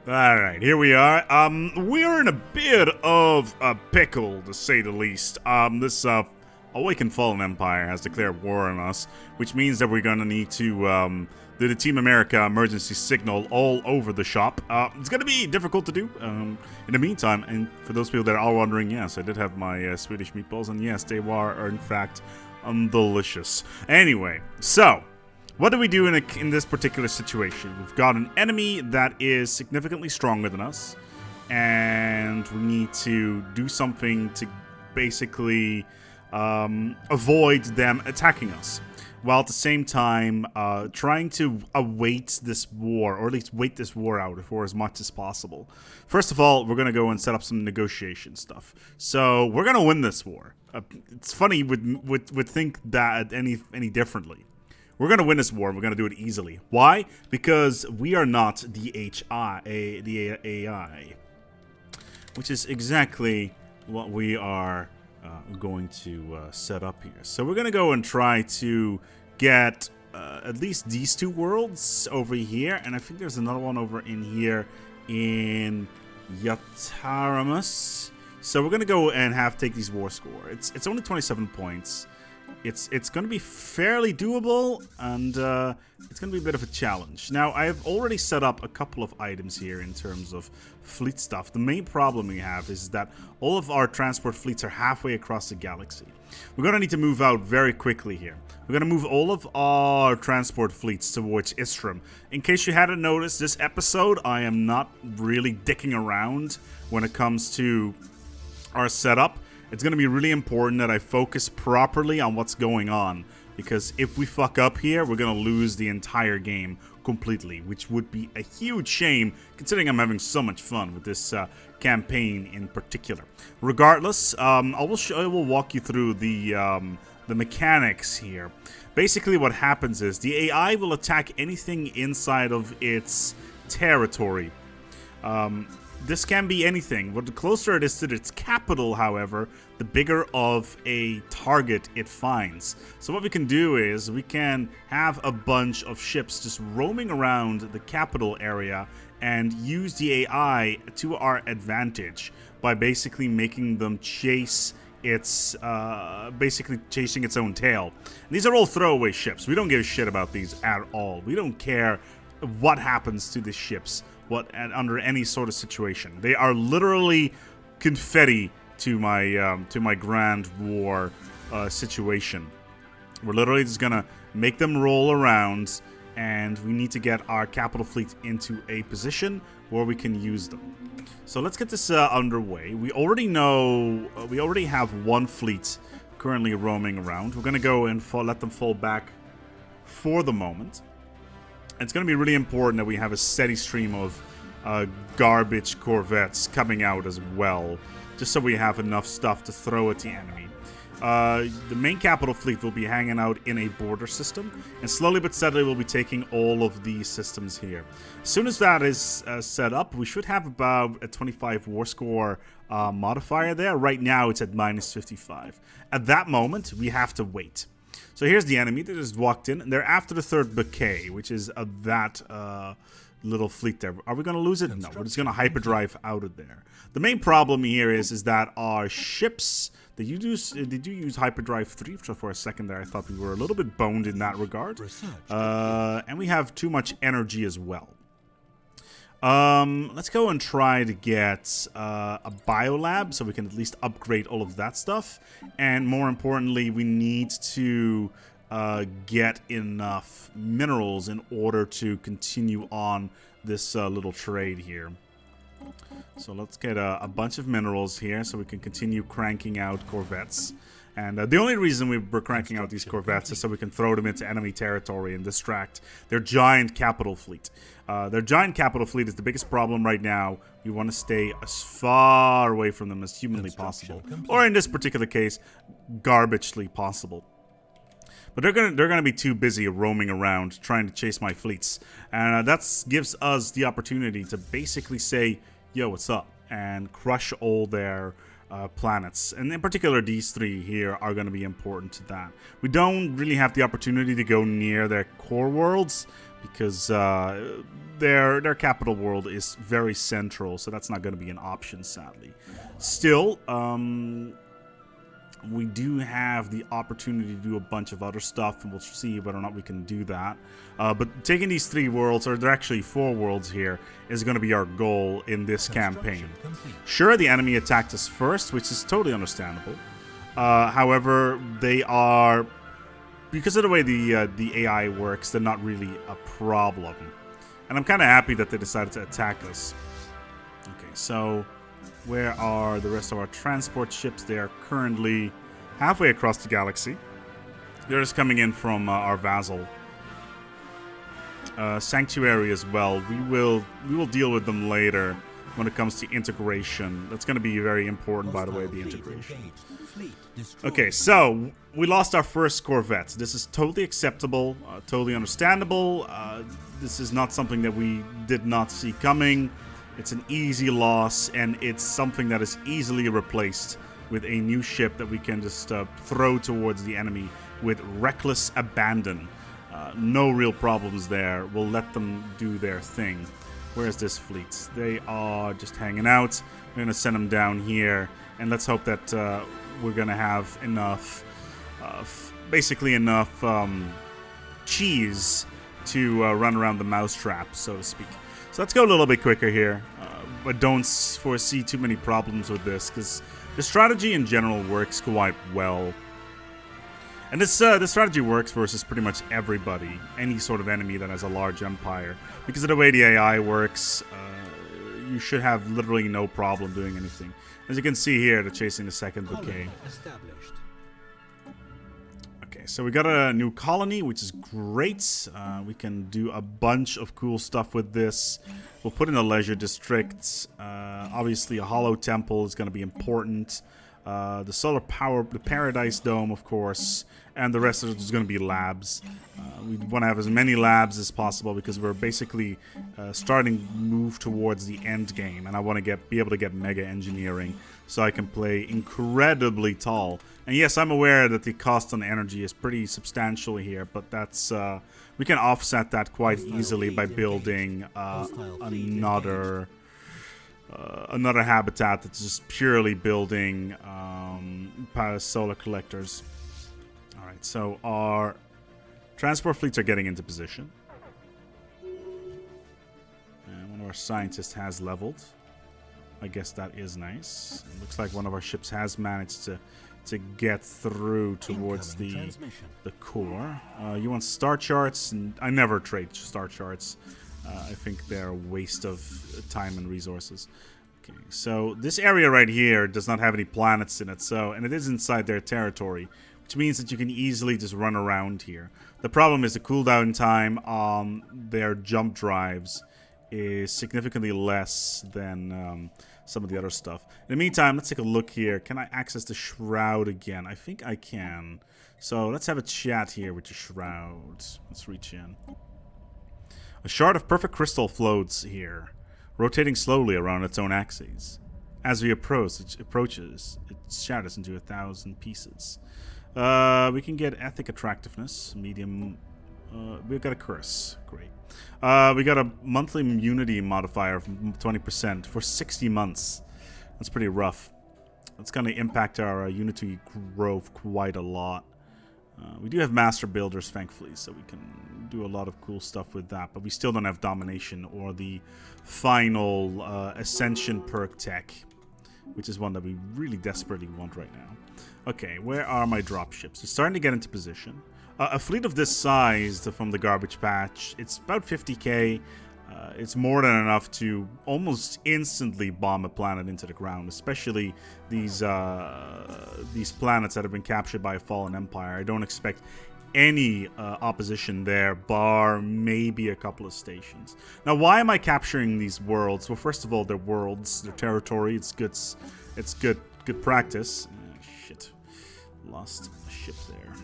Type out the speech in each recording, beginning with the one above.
Alright, here we are. We're in a bit of a pickle, to say the least. This Awakened Fallen Empire has declared war on us, which means that we're gonna need to, do the Team America emergency signal all over the shop. It's gonna be difficult to do, in the meantime, and for those people that are wondering, yes, I did have my, Swedish meatballs, and yes, they are in fact, delicious. Anyway, so... what do we do in this particular situation? We've got an enemy that is significantly stronger than us, and we need to do something to basically avoid them attacking us, while at the same time trying to await this war, or at least wait this war out for as much as possible. First of all, we're going to go and set up some negotiation stuff. So we're going to win this war. It's funny, would think that any differently. We're going to win this war, and we're going to do it easily. Why? Because we are not the AI. Which is exactly what we are going to set up here. So we're going to go and try to get at least these two worlds over here. And I think there's another one over in here in Yataramus. So we're going to go and take these war score. It's only 27 points. It's going to be fairly doable, and it's going to be a bit of a challenge. Now, I have already set up a couple of items here in terms of fleet stuff. The main problem we have is that all of our transport fleets are halfway across the galaxy. We're going to need to move out very quickly here. We're going to move all of our transport fleets towards Istrum. In case you hadn't noticed, this episode, I am not really dicking around when it comes to our setup. It's going to be really important that I focus properly on what's going on, because if we fuck up here, we're going to lose the entire game completely, which would be a huge shame, considering I'm having so much fun with this campaign in particular. Regardless, I will walk you through the mechanics here. Basically, what happens is the AI will attack anything inside of its territory. This can be anything. But the closer it is to its capital, however, the bigger of a target it finds. So what we can do is we can have a bunch of ships just roaming around the capital area and use the AI to our advantage by basically making them chase its basically chasing its own tail. And these are all throwaway ships. We don't give a shit about these at all. We don't care what happens to the ships under any sort of situation. They are literally confetti to my grand war situation. We're literally just gonna make them roll around, and we need to get our capital fleet into a position where we can use them. So let's get this underway. We already know we already have one fleet currently roaming around. We're gonna go and let them fall back for the moment. It's going to be really important that we have a steady stream of garbage corvettes coming out as well, just so we have enough stuff to throw at the enemy. The main capital fleet will be hanging out in a border system, and slowly but steadily we'll be taking all of these systems here. As soon as that is set up, we should have about a 25 war score modifier there. Right now it's at -55. At that moment, we have to wait. So here's the enemy that just walked in, and they're after the third bouquet, which is that little fleet there. Are we going to lose it? No, we're just going to hyperdrive out of there. The main problem here is that our ships, they do use hyperdrive 3, so for a second there I thought we were a little bit boned in that regard. And we have too much energy as well. Let's go and try to get a biolab so we can at least upgrade all of that stuff. And more importantly, we need to get enough minerals in order to continue on this little trade here. So let's get a bunch of minerals here so we can continue cranking out corvettes. And the only reason we're cranking out these corvettes is so we can throw them into enemy territory and distract their giant capital fleet. Their giant capital fleet is the biggest problem right now. We want to stay as far away from them as humanly possible. Or in this particular case, garbagely possible. But they're gonna be too busy roaming around trying to chase my fleets. And that gives us the opportunity to basically say, yo, what's up? And crush all their planets. And in particular, these three here are going to be important to that. We don't really have the opportunity to go near their core worlds because their capital world is very central, so that's not going to be an option, sadly. Still, we do have the opportunity to do a bunch of other stuff, and we'll see whether or not we can do that. But taking these three worlds, or there are actually 4 worlds here, is going to be our goal in this campaign. Sure, the enemy attacked us first, which is totally understandable. However, they are, because of the way the AI works, they're not really a problem. And I'm kind of happy that they decided to attack us. Okay, so where are the rest of our transport ships? They are currently halfway across the galaxy. They're just coming in from our vassal sanctuary as well. We will deal with them later when it comes to integration. That's going to be very important, by the way, the integration. Okay, so we lost our first corvette. This is totally acceptable, totally understandable. This is not something that we did not see coming. It's an easy loss, and it's something that is easily replaced with a new ship that we can just throw towards the enemy with reckless abandon. No real problems there. We'll let them do their thing. Where's this fleet? They are just hanging out. We're going to send them down here, and let's hope that we're going to have enough, basically enough cheese to run around the mousetrap, so to speak. So let's go a little bit quicker here, but don't foresee too many problems with this, because the strategy in general works quite well. And this strategy works versus pretty much everybody, any sort of enemy that has a large empire. Because of the way the AI works, you should have literally no problem doing anything. As you can see here, they're chasing the second bouquet. Okay, so we got a new colony, which is great. We can do a bunch of cool stuff with this. We'll put in a leisure district. Obviously, a hollow temple is going to be important. The solar power, the Paradise Dome, of course, and the rest of it is going to be labs. We want to have as many labs as possible because we're basically starting to move towards the end game, and I want to be able to get mega engineering so I can play incredibly tall. And yes, I'm aware that the cost on energy is pretty substantial here, but that's we can offset that quite easily by building another habitat that's just purely building solar collectors. Alright, so our transport fleets are getting into position. And one of our scientists has leveled. I guess that is nice. It looks like one of our ships has managed to get through towards the core. You want star charts? And I never trade star charts. I think they're a waste of time and resources. Okay, so this area right here does not have any planets in it, and it is inside their territory, which means that you can easily just run around here. The problem is the cooldown time on their jump drives is significantly less than some of the other stuff. In the meantime, let's take a look here. Can I access the Shroud again? I think I can. So let's have a chat here with the Shroud. Let's reach in. A shard of perfect crystal floats here, rotating slowly around its own axis. As we approach, it shatters into 1,000 pieces. We can get ethic attractiveness, medium. We've got a curse, great. We got a monthly immunity modifier of 20% for 60 months. That's pretty rough. That's going to impact our unity growth quite a lot. We do have master builders, thankfully, so we can do a lot of cool stuff with that, but we still don't have domination or the final ascension perk tech, which is one that we really desperately want right now. Okay, where are my dropships? They're starting to get into position. A fleet of this size from the garbage patch, it's about 50k. It's more than enough to almost instantly bomb a planet into the ground, especially these planets that have been captured by a fallen empire. I don't expect any opposition there, bar maybe a couple of stations. Now, why am I capturing these worlds? Well, first of all, they're worlds, they're territory. It's good practice. Shit, lost a ship there.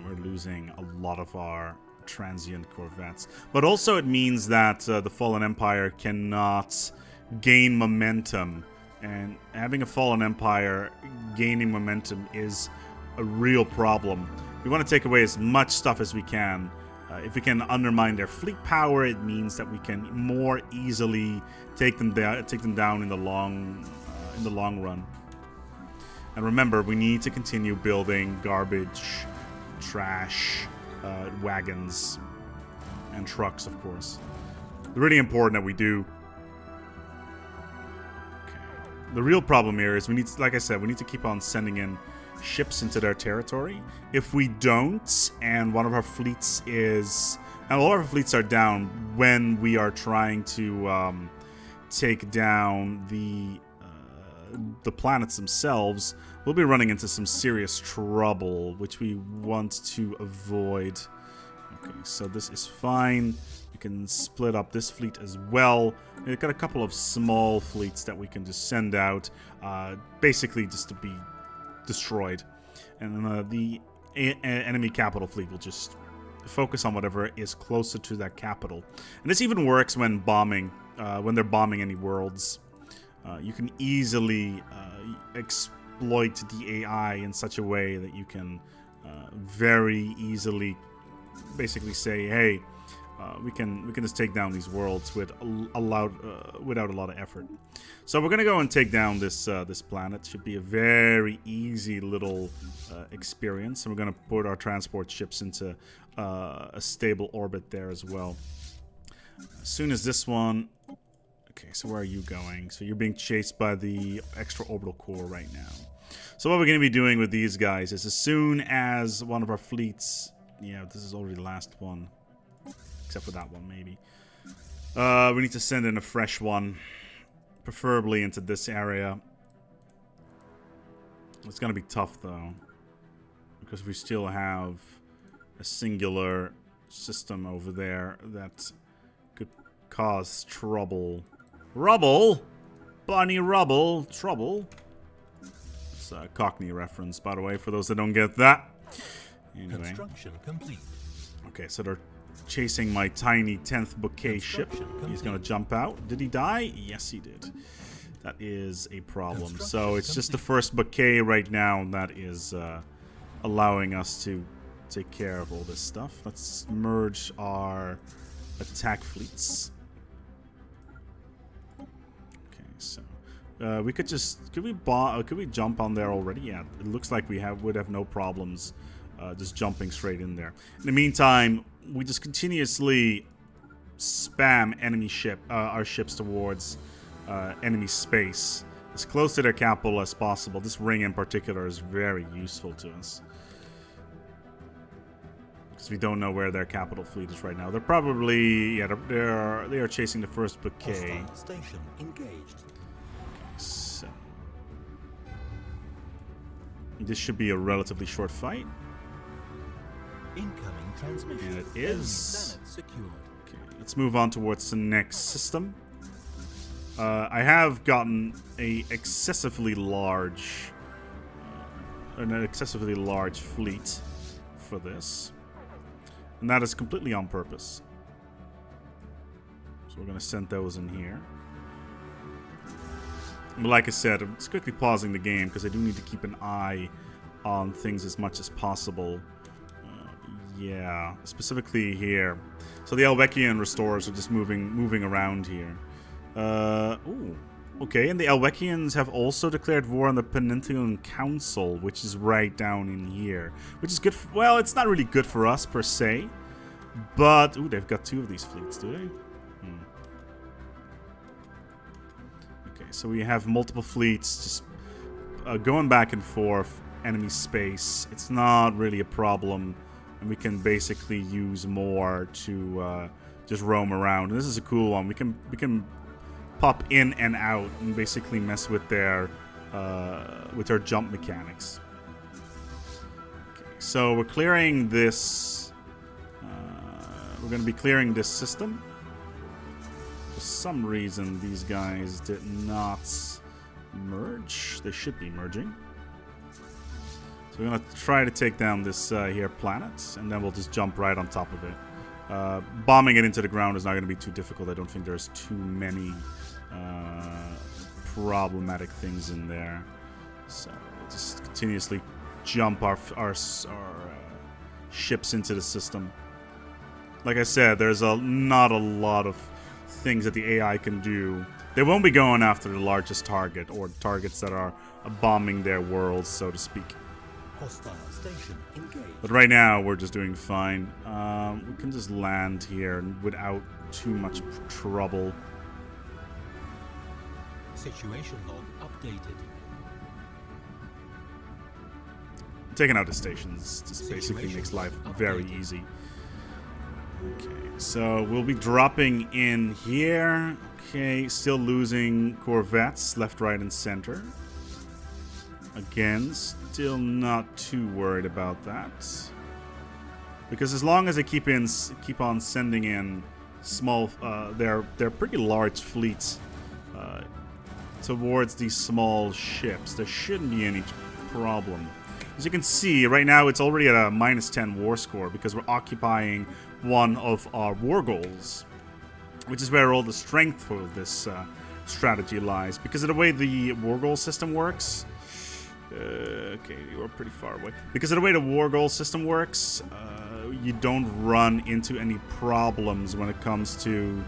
We're losing a lot of our transient corvettes, but also it means that the fallen empire cannot gain momentum And having a fallen empire gaining momentum is a real problem. We want to take away as much stuff as we can. If we can undermine their fleet power, it means that we can more easily take them down in the long run. And remember, we need to continue building garbage, trash, wagons, and trucks, of course. It's really important that we do. Okay. The real problem here is we need, like I said, we need to keep on sending in ships into their territory. If we don't, and one of our fleets is, and all of our fleets are down when we are trying to take down the planets themselves, we'll be running into some serious trouble, which we want to avoid. Okay, so this is fine. We can split up this fleet as well. We've got a couple of small fleets that we can just send out, basically just to be destroyed. And the enemy capital fleet will just focus on whatever is closer to that capital. And this even works when bombing, when they're bombing any worlds. You can easily exploit the AI in such a way that you can very easily basically say, hey, we can just take down these worlds without a lot of effort. So we're gonna go and take down this this planet. Should be a very easy little experience, and we're gonna put our transport ships into a stable orbit there as well. As soon as this one. Okay, so where are you going? So you're being chased by the extra orbital core right now. So what we're going to be doing with these guys is as soon as one of our fleets... Yeah, this is already the last one. Except for that one, maybe. We need to send in a fresh one. Preferably into this area. It's going to be tough, though. Because we still have a singular system over there that could cause trouble. Rubble? Bunny rubble? Trouble? It's a Cockney reference, by the way, for those that don't get that. Anyway. Construction complete. Okay, so they're chasing my tiny 10th bouquet ship. He's gonna jump out. Did he die? Yes, he did. That is a problem. So it's just the first bouquet right now that is allowing us to take care of all this stuff. Let's merge our attack fleets. So we could just could we jump on there already? Yeah, it looks like we would have no problems just jumping straight in there. In the meantime, we just continuously spam enemy our ships towards enemy space as close to their capital as possible. This ring in particular is very useful to us because we don't know where their capital fleet is right now. They're probably they are chasing the first bouquet. Station engaged. So this should be a relatively short fight. Incoming transmission. And it is. Secured. Okay, let's move on towards the next system. I have gotten an excessively large fleet for this, and that is completely on purpose. So we're going to send those in here. But like I said, I'm just quickly pausing the game because I do need to keep an eye on things as much as possible. Yeah, specifically here. So the Elvekian restorers are just moving around here. Ooh, okay, and the Elvekians have also declared war on the Peninsulan Council, which is right down in here. Which is good for, well, it's not really good for us per se. But, ooh, they've got 2 of these fleets, do they? Okay, so we have multiple fleets just going back and forth, enemy space. It's not really a problem. And we can basically use more to just roam around. And this is a cool one. We can pop in and out and basically mess with their jump mechanics. Okay, so we're clearing this. We're going to be clearing this system. For some reason, these guys did not merge. They should be merging. So we're going to try to take down this here planet, and then we'll just jump right on top of it. Bombing it into the ground is not going to be too difficult. I don't think there's too many problematic things in there. So we'll just continuously jump our ships into the system. Like I said, there's not a lot of things that the AI can do. They won't be going after the largest target or targets that are bombing their worlds, so to speak. Hostile station engaged. But right now, we're just doing fine. We can just land here without too much trouble. Situation log updated. Taking out the stations just basically makes life very easy. Okay, so we'll be dropping in here. Okay, still losing corvettes left, right, and center. Again, still not too worried about that. Because as long as they keep on sending in small, they're pretty large fleets towards these small ships, there shouldn't be any problem. As you can see, right now it's already at a -10 war score because we're occupying one of our war goals, which is where all the strength for this strategy lies. Because of the way the war goal system works, okay, you're pretty far away. Because of the way the war goal system works, you don't run into any problems when it comes to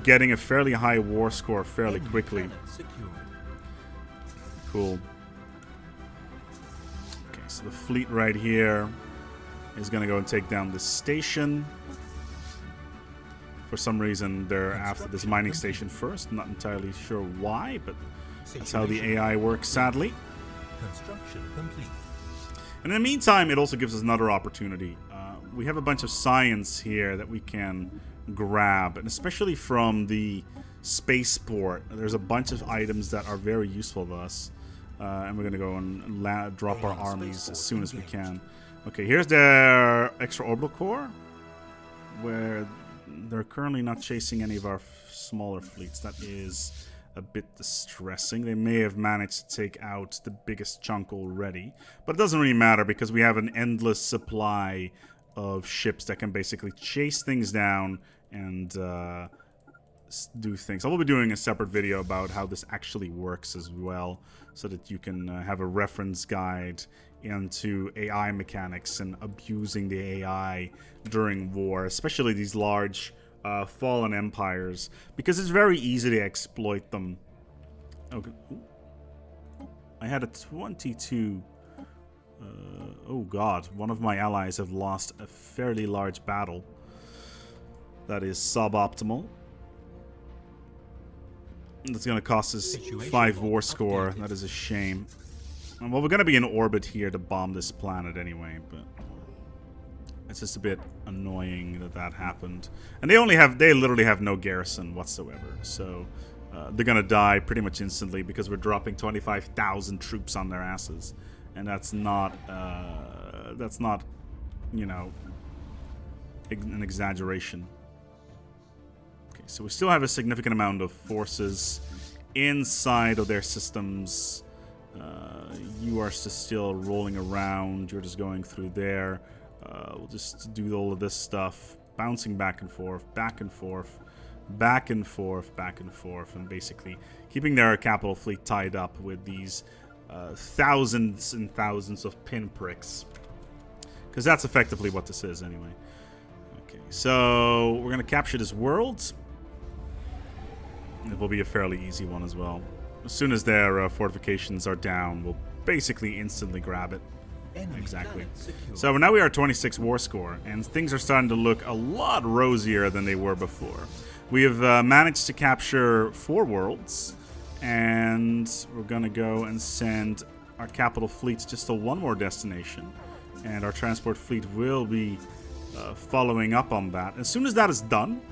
getting a fairly high war score fairly quickly. Cool. Okay, so the fleet right here is going to go and take down this station. For some reason, they're after this mining station first. Not entirely sure why, but that's how the AI works, sadly. Construction complete. And in the meantime, it also gives us another opportunity. We have a bunch of science here that we can grab, and especially from the spaceport, there's a bunch of items that are very useful to us. And we're going to go and drop our armies as soon as we can. Okay, here's their extra-orbital core, where they're currently not chasing any of our smaller fleets. That is a bit distressing. They may have managed to take out the biggest chunk already, but it doesn't really matter because we have an endless supply of ships that can basically chase things down and do things. I will be doing a separate video about how this actually works as well, so that you can have a reference guide into AI mechanics and abusing the AI during war, especially these large fallen empires, because it's very easy to exploit them. Okay. I had a 22. Oh god, one of my allies have lost a fairly large battle. That is suboptimal. That's going to cost us 5 war score. That is a shame. Well, we're going to be in orbit here to bomb this planet anyway, but it's just a bit annoying that that happened. And they literally have no garrison whatsoever, so they're going to die pretty much instantly because we're dropping 25,000 troops on their asses. And that's not, you know, an exaggeration. Okay, so we still have a significant amount of forces inside of their systems. You are still rolling around. You're just going through there. We'll just do all of this stuff, bouncing back and forth, back and forth, back and forth, back and forth, and basically keeping their capital fleet tied up with these thousands and thousands of pinpricks. Because that's effectively what this is anyway. Okay, so we're going to capture this world. It will be a fairly easy one as well. As soon as their fortifications are down, we'll basically instantly grab it. Exactly. So now we are 26 war score, and things are starting to look a lot rosier than they were before. We have managed to capture 4 worlds, and we're going to go and send our capital fleets just to one more destination, and our transport fleet will be following up on that. As soon as that is done,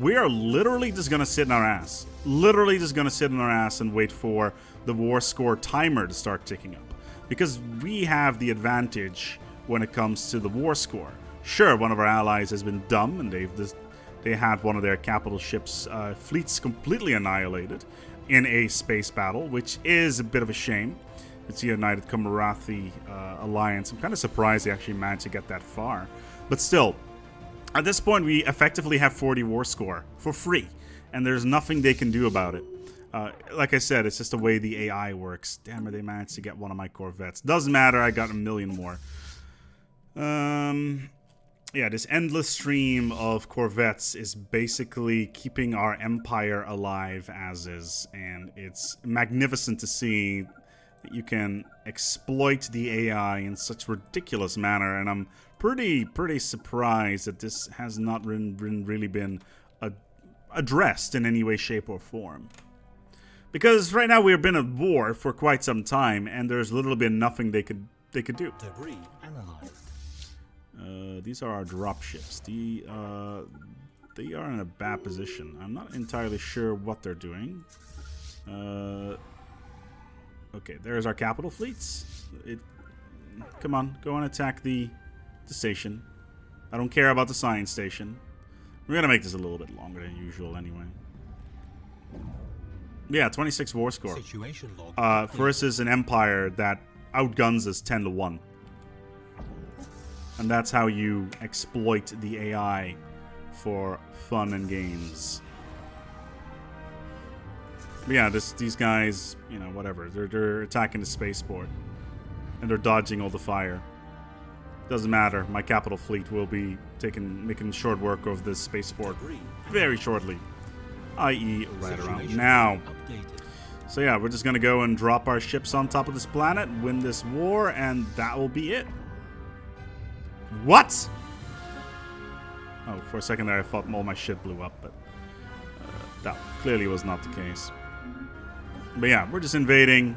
we are literally just going to sit in our ass. Literally just going to sit in our ass and wait for the war score timer to start ticking up. Because we have the advantage when it comes to the war score. Sure, one of our allies has been dumb, and they had one of their capital ships' fleets completely annihilated in a space battle, which is a bit of a shame. It's the United Comarathi Alliance. I'm kind of surprised they actually managed to get that far. But still, at this point, we effectively have 40 war score for free, and there's nothing they can do about it. Like I said, it's just the way the AI works. Damn it, they managed to get one of my Corvettes. Doesn't matter, I got a million more. Yeah, this endless stream of Corvettes is basically keeping our empire alive as is. And it's magnificent to see that you can exploit the AI in such ridiculous manner. And I'm pretty surprised that this has not really been addressed in any way, shape, or form. Because right now we've been at war for quite some time, and there's literally been nothing they could do. Debris analyzed. These are our drop ships. They are in a bad position. I'm not entirely sure what they're doing. Okay, there's our capital fleets. Come on, go and attack the station. I don't care about the science station. We're gonna make this a little bit longer than usual anyway. Yeah, 26 war score. Situation log. Versus an empire that outguns us 10 to 1. And that's how you exploit the AI for fun and games. But yeah, these guys, you know, whatever. They're attacking the spaceport. And they're dodging all the fire. Doesn't matter. My capital fleet will be making short work of this spaceport very shortly. I.e. right around now. So yeah, we're just gonna go and drop our ships on top of this planet, win this war, and that will be it. What? Oh, for a second there I thought all my shit blew up, but that clearly was not the case. But yeah, we're just invading.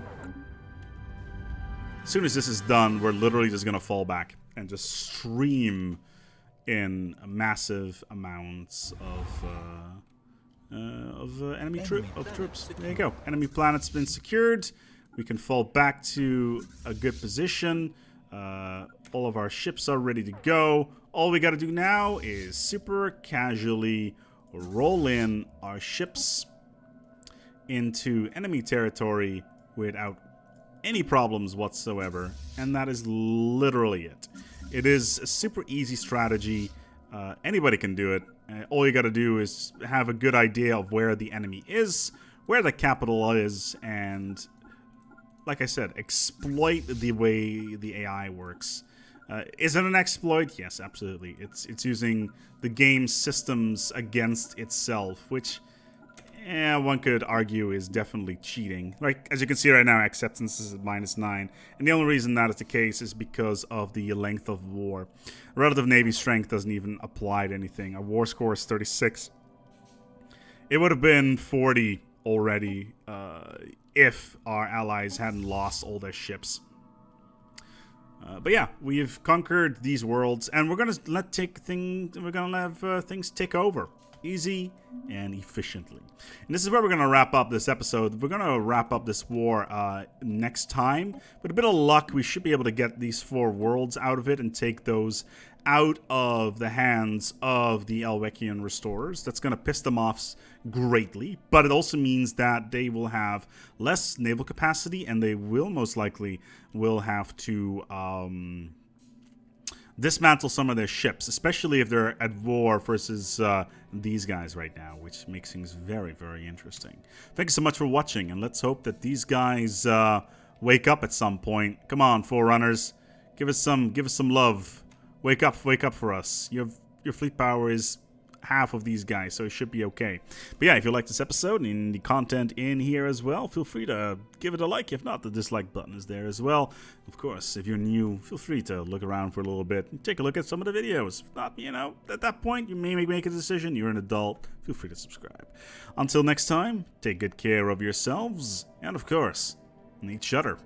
As soon as this is done, we're literally just gonna fall back and just stream in massive amounts of enemy troops. There you go. Enemy planet's been secured. We can fall back to a good position. All of our ships are ready to go. All we got to do now is super casually roll in our ships into enemy territory without any problems whatsoever. And that is literally it. It is a super easy strategy. Anybody can do it. All you got to do is have a good idea of where the enemy is, where the capital is, and like I said, exploit the way the AI works. Is it an exploit? Yes, absolutely. It's using the game's systems against itself, which one could argue is definitely cheating. Like, as you can see right now, acceptance is at -9. And the only reason that is the case is because of the length of war. Relative Navy strength doesn't even apply to anything. Our war score is 36. It would have been 40 already if our allies hadn't lost all their ships. But yeah, we've conquered these worlds, and we're gonna have things take over. Easy and efficiently. And this is where we're going to wrap up this episode. We're going to wrap up this war next time. With a bit of luck, we should be able to get these 4 worlds out of it and take those out of the hands of the Elwekian restorers. That's going to piss them off greatly, but it also means that they will have less naval capacity, and they will most likely have to dismantle some of their ships, especially if they're at war versus these guys right now, which makes things very, very interesting. Thank you so much for watching, and let's hope that these guys wake up at some point. Come on, Forerunners, give us some love. Wake up for us. Your fleet power is half of these guys, so it should be okay. But yeah, if you like this episode and the content in here as well, feel free to give it a like. If not, the dislike button is there as well. Of course, if you're new, feel free to look around for a little bit and take a look at some of the videos. If not, you know, at that point, you may make a decision. You're an adult. Feel free to subscribe. Until next time, take good care of yourselves and, of course, each other.